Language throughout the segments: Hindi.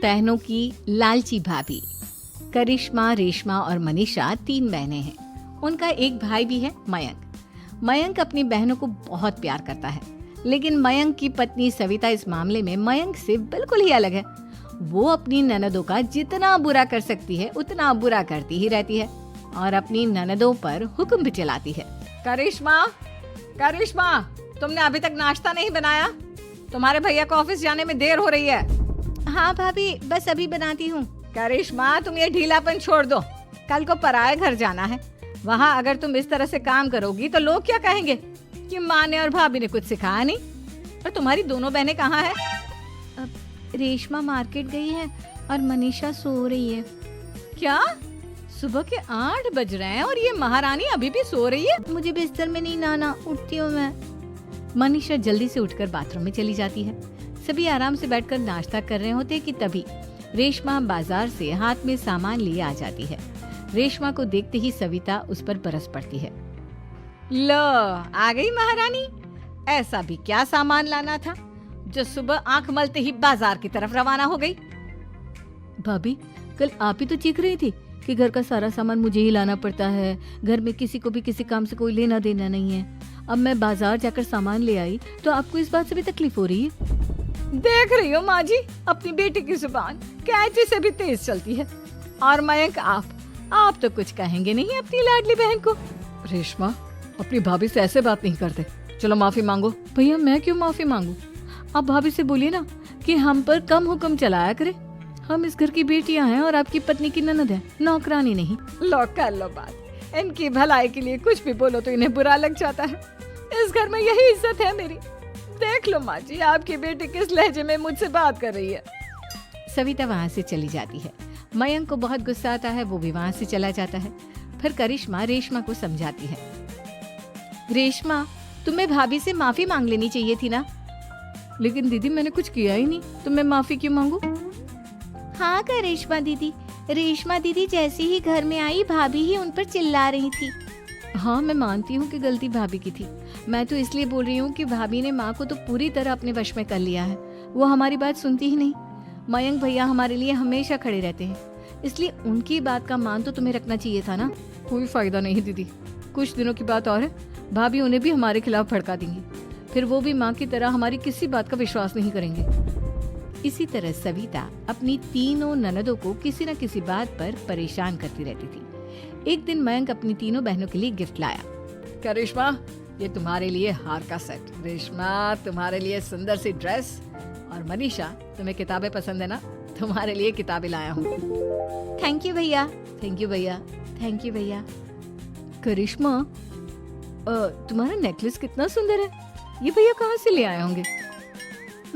बहनों की लालची भाभी। करिश्मा, रेशमा और मनीषा 3 बहनें हैं। उनका एक भाई भी है, मयंक। मयंक अपनी बहनों को बहुत प्यार करता है, लेकिन मयंक की पत्नी सविता इस मामले में मयंक से बिल्कुल ही अलग है। वो अपनी ननदों का जितना बुरा कर सकती है उतना बुरा करती ही रहती है और अपनी ननदों पर हुक्म भी चलाती है। करिश्मा, करिश्मा, तुमने अभी तक नाश्ता नहीं बनाया? तुम्हारे भैया को ऑफिस जाने में देर हो रही है। हाँ भाभी, बस अभी बनाती हूँ। करिश्मा, तुम ये ढीलापन छोड़ दो। कल को पराए घर जाना है। वहाँ अगर तुम इस तरह से काम करोगी तो लोग क्या कहेंगे कि माँ ने और भाभी ने कुछ सिखाया नहीं। और तुम्हारी दोनों बहनें कहाँ हैं? रेशमा मार्केट गई है और मनीषा सो रही है। क्या? सुबह के 8 बज रहे हैं और ये महारानी अभी भी सो रही है? मुझे बिस्तर में नहीं नाना, उठती हूँ मैं। मनीषा जल्दी से उठकर बाथरूम में चली जाती है। सभी आराम से बैठकर नाश्ता कर रहे होते कि तभी रेशमा बाजार से हाथ में सामान लिए आ जाती है। रेशमा को देखते ही सविता उस पर बरस पड़ती है। लो, आ गई महारानी। ऐसा भी क्या सामान लाना था जो सुबह आंख मलते ही बाजार की तरफ रवाना हो गई? भाभी, कल आप ही तो चीख रही थी कि घर का सारा सामान मुझे ही लाना पड़ता है, घर में किसी को भी किसी काम से कोई लेना देना नहीं है। अब मैं बाजार जाकर सामान ले आई तो आपको इस बात से भी तकलीफ हो रही है? देख रही हो माँ जी, अपनी बेटी की जुबान कैंची से भी तेज चलती है। और मयंक, आप तो कुछ कहेंगे नहीं अपनी लाडली बहन को? रेशमा, अपनी भाभी से ऐसे बात नहीं करते। चलो माफी मांगो। भैया, मैं क्यों माफी मांगू? आप भाभी से बोलिए ना कि हम पर कम हुक्म चलाया करे। हम इस घर की बेटियां हैं और आपकी पत्नी की ननद है, नौकरानी नहीं। लो, कर लो बात। इनकी भलाई के लिए कुछ भी बोलो तो इन्हें बुरा लग जाता है। इस घर में यही इज्जत है मेरी। देख लो माँ जी, आपकी बेटी किस लहजे में मुझसे बात कर रही है। सविता वहाँ से चली जाती है। मयंक को बहुत गुस्सा आता है, वो भी वहाँ से चला जाता है। फिर करिश्मा रेशमा को समझाती है। रेशमा, तुम्हें भाभी से माफी मांग लेनी चाहिए थी ना। लेकिन दीदी, मैंने कुछ किया ही नहीं, तो मैं माफी क्यों मांगू? हाँ करिश्मा दीदी, रेशमा दीदी जैसे ही घर में आई भाभी ही उन पर चिल्ला रही थी। हाँ, मैं मानती हूँ कि गलती भाभी की थी। मैं तो इसलिए बोल रही हूँ कि भाभी ने माँ को तो पूरी तरह अपने वश में कर लिया है। वो हमारी बात सुनती ही नहीं। मयंक भैया हमारे लिए हमेशा खड़े रहते हैं, इसलिए उनकी बात का मान तो तुम्हें रखना चाहिए था ना। कोई फायदा नहीं दीदी, कुछ दिनों की बात और है, भाभी उन्हें भी हमारे खिलाफ भड़का देंगी। फिर वो भी माँ की तरह हमारी किसी बात का विश्वास नहीं करेंगे। इसी तरह सविता अपनी तीनों ननदों को किसी न किसी बात पर परेशान करती रहती थी। एक दिन मयंक अपनी तीनों बहनों के लिए गिफ्ट लाया। क्या रेशमा, ये तुम्हारे लिए हार का सेट। रेशमा, तुम्हारे लिए सुंदर सी ड्रेस। और मनीषा, तुम्हें किताबें पसंद है ना, तुम्हारे लिए किताबें लाया हूँ। थैंक यू भैया। थैंक यू भैया। थैंक यू भैया। करिश्मा, तुम्हारा नेकलेस कितना सुंदर है, ये भैया कहाँ से ले आए होंगे?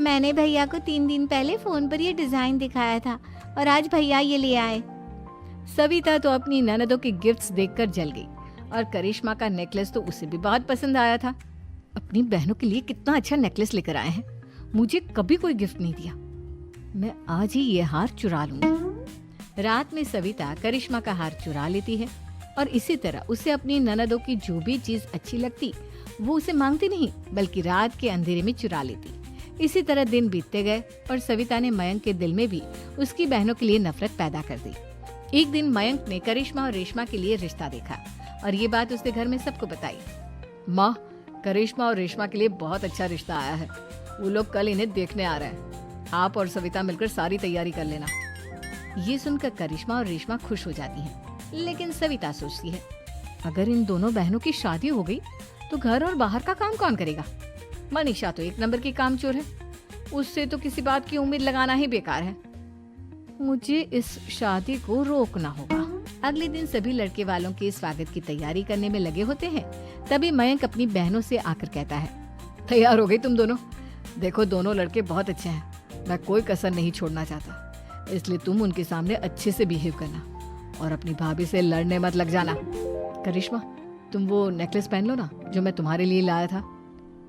मैंने भैया को 3 दिन पहले फोन पर ये डिजाइन दिखाया था और आज भैया ये ले आए। सविता तो अपनी ननदों के गिफ्ट्स देखकर जल गई और करिश्मा का नेकलेस तो उसे भी बहुत पसंद आया था। अपनी बहनों के लिए कितना अच्छा नेकलेस लेकर आए हैं, मुझे कभी कोई गिफ्ट नहीं दिया। मैं आज ही ये हार चुरा लूंगी। रात में सविता करिश्मा का हार चुरा लेती है और इसी तरह उसे अपनी ननदों की जो भी चीज अच्छी लगती वो उसे मांगती नहीं, बल्कि रात के अंधेरे में चुरा लेती। इसी तरह दिन बीतते गए और सविता ने मयंक के दिल में भी उसकी बहनों के लिए नफरत पैदा कर दी। एक दिन मयंक ने करिश्मा और रेशमा के लिए रिश्ता देखा और ये बात उसने घर में सबको बताई। माँ, करिश्मा और रेशमा के लिए बहुत अच्छा रिश्ता आया है। वो लोग कल इन्हें देखने आ रहे हैं। आप और सविता मिलकर सारी तैयारी कर लेना। ये सुनकर करिश्मा और रेशमा खुश हो जाती हैं, लेकिन सविता सोचती है, अगर इन दोनों बहनों की शादी हो गई तो घर और बाहर का काम कौन करेगा? मनीषा तो 1 नंबर की कामचोर है, उससे तो किसी बात की उम्मीद लगाना ही बेकार है। मुझे इस शादी को रोकना होगा। अगले दिन सभी लड़के वालों के स्वागत की तैयारी करने में लगे होते हैं। तभी मयंक अपनी बहनों से आकर कहता है, तैयार हो गई तुम दोनों? देखो, दोनों लड़के बहुत अच्छे हैं, मैं कोई कसर नहीं छोड़ना चाहता, इसलिए तुम उनके सामने अच्छे से बिहेव करना और अपनी भाभी से लड़ने मत लग जाना। करिश्मा, तुम वो नेकलेस पहन लो ना जो मैं तुम्हारे लिए लाया था।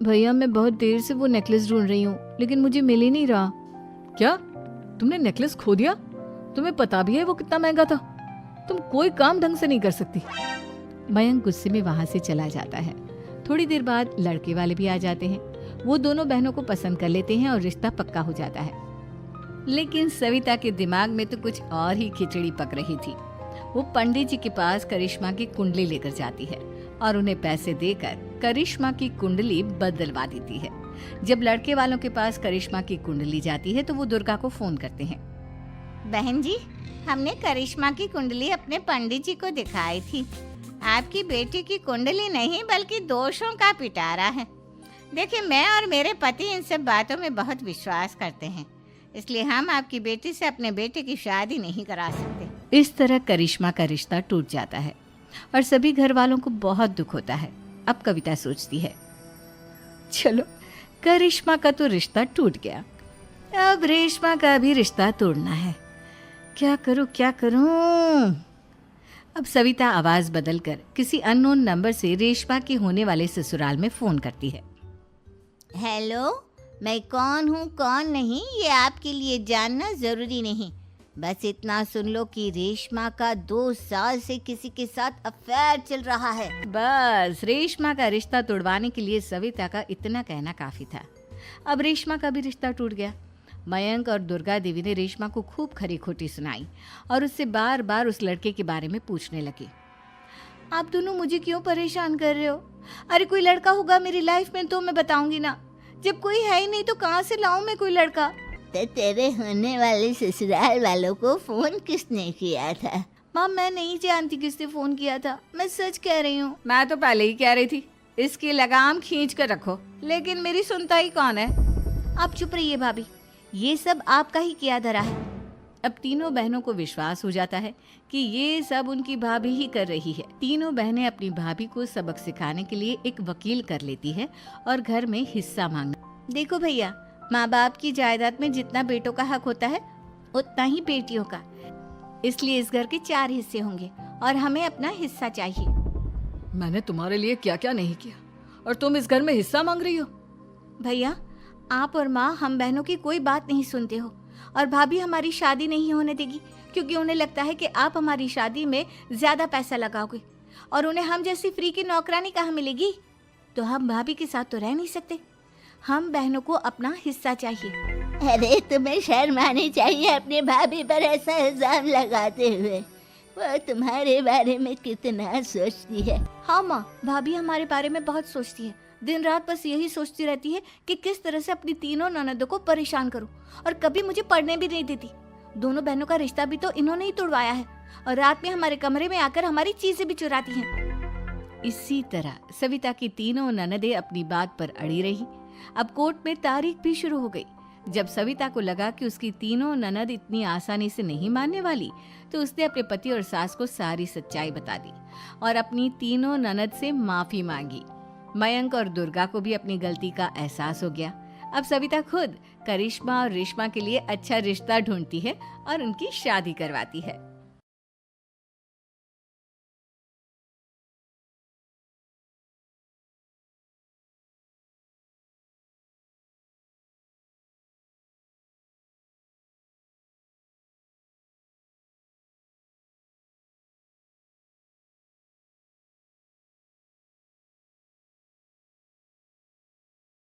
भैया, मैं बहुत देर से वो नेकलेस ढूंढ रही हूँ, लेकिन मुझे मिल ही नहीं रहा। क्या, तुमने नेकलेस खो दिया? तुम्हें पता भी है वो कितना महंगा था। तुम कोई काम ढंग से नहीं कर सकती। मयंक गुस्से में वहां से चला जाता है। थोड़ी देर बाद लड़के वाले भी आ जाते हैं। वो दोनों बहनों को पसंद कर लेते हैं और रिश्ता पक्का हो जाता है। लेकिन सविता के दिमाग में तो कुछ और ही खिचड़ी पक रही थी। वो पंडित जी के पास करिश्मा की कुंडली लेकर जाती है और उन्हें पैसे देकर करिश्मा की कुंडली बदलवा देती है। जब लड़के वालों के पास करिश्मा की कुंडली जाती है तो वो दुर्गा को फोन करते हैं। बहन जी, हमने करिश्मा की कुंडली अपने पंडित जी को दिखाई थी। आपकी बेटी की कुंडली नहीं बल्कि दोषों का पिटारा है। देखिए, मैं और मेरे पति इन सब बातों में बहुत विश्वास करते हैं, इसलिए हम आपकी बेटी से अपने बेटे की शादी नहीं करा सकते। इस तरह करिश्मा का रिश्ता टूट जाता है और सभी घर वालों को बहुत दुख होता है। अब कविता सोचती है, चलो करिश्मा का तो रिश्ता टूट गया, अब रेशमा का भी रिश्ता तोड़ना है। क्या करूं? अब सविता आवाज बदलकर किसी अननोन नंबर से रेशमा के होने वाले ससुराल में फोन करती है। हेलो, मैं कौन हूँ कौन नहीं ये आपके लिए जानना जरूरी नहीं। बस इतना सुन लो कि रेशमा का 2 साल से किसी के साथ अफेयर चल रहा है। बस रेशमा का रिश्ता तोड़वाने के लिए सविता का इतना कहना काफी था। अब रेशमा का भी रिश्ता टूट गया। मयंक और दुर्गा देवी ने रेशमा को खूब खरी खोटी सुनाई और उससे बार बार उस लड़के के बारे में पूछने लगी। आप दोनों मुझे क्यों परेशान कर रहे हो? अरे कोई लड़का होगा मेरी लाइफ में तो मैं बताऊंगी ना। जब कोई है ही नहीं तो कहाँ से लाऊं मैं कोई लड़का? तो तेरे होने वाले ससुराल वालों को फोन किसने किया था? माँ, मैं नहीं जानती किसने फोन किया था, मैं सच कह रही हूँ। मैं तो पहले ही कह रही थी इसकी लगाम खींच कर रखो, लेकिन मेरी सुनता ही कौन है। आप चुप रहिए भाभी, ये सब आपका ही किया धरा है। अब तीनों बहनों को विश्वास हो जाता है कि ये सब उनकी भाभी ही कर रही है। तीनों बहनें अपनी भाभी को सबक सिखाने के लिए एक वकील कर लेती है और घर में हिस्सा मांगना। देखो भैया, माँ बाप की जायदाद में जितना बेटों का हक होता है उतना ही बेटियों का, इसलिए इस घर के 4 हिस्से होंगे और हमें अपना हिस्सा चाहिए। मैंने तुम्हारे लिए क्या क्या नहीं किया और तुम इस घर में हिस्सा मांग रही हो? भैया, आप और माँ हम बहनों की कोई बात नहीं सुनते हो और भाभी हमारी शादी नहीं होने देगी क्योंकि उन्हें लगता है कि आप हमारी शादी में ज्यादा पैसा लगाओगे और उन्हें हम जैसी फ्री की नौकरानी कहाँ मिलेगी। तो हम भाभी के साथ तो रह नहीं सकते, हम बहनों को अपना हिस्सा चाहिए। अरे तुम्हें शर्म आनी चाहिए अपने भाभी पर ऐसा इल्जाम लगाते हुए। वो तुम्हारे बारे में कितना सोचती है। हाँ माँ, भाभी हमारे बारे में बहुत सोचती है। दिन रात बस यही सोचती रहती है कि किस तरह से अपनी तीनों ननदों को परेशान करूं और कभी मुझे पढ़ने भी नहीं देती। दोनों बहनों का रिश्ता भी तो इन्होंने ही तोड़वाया है और रात में हमारे कमरे में आकर हमारी चीजें भी चुराती हैं। इसी तरह सविता की तीनों ननदें अपनी बात पर अड़ी रही। अब कोर्ट में तारीख भी शुरू हो गई। जब सविता को लगा कि उसकी तीनों ननद इतनी आसानी से नहीं मानने वाली, तो उसने अपने पति और सास को सारी सच्चाई बता दी और अपनी तीनों ननद से माफी मांगी। मयंक और दुर्गा को भी अपनी गलती का एहसास हो गया। अब सविता खुद करिश्मा और रेशमा के लिए अच्छा रिश्ता ढूंढती है और उनकी शादी करवाती है।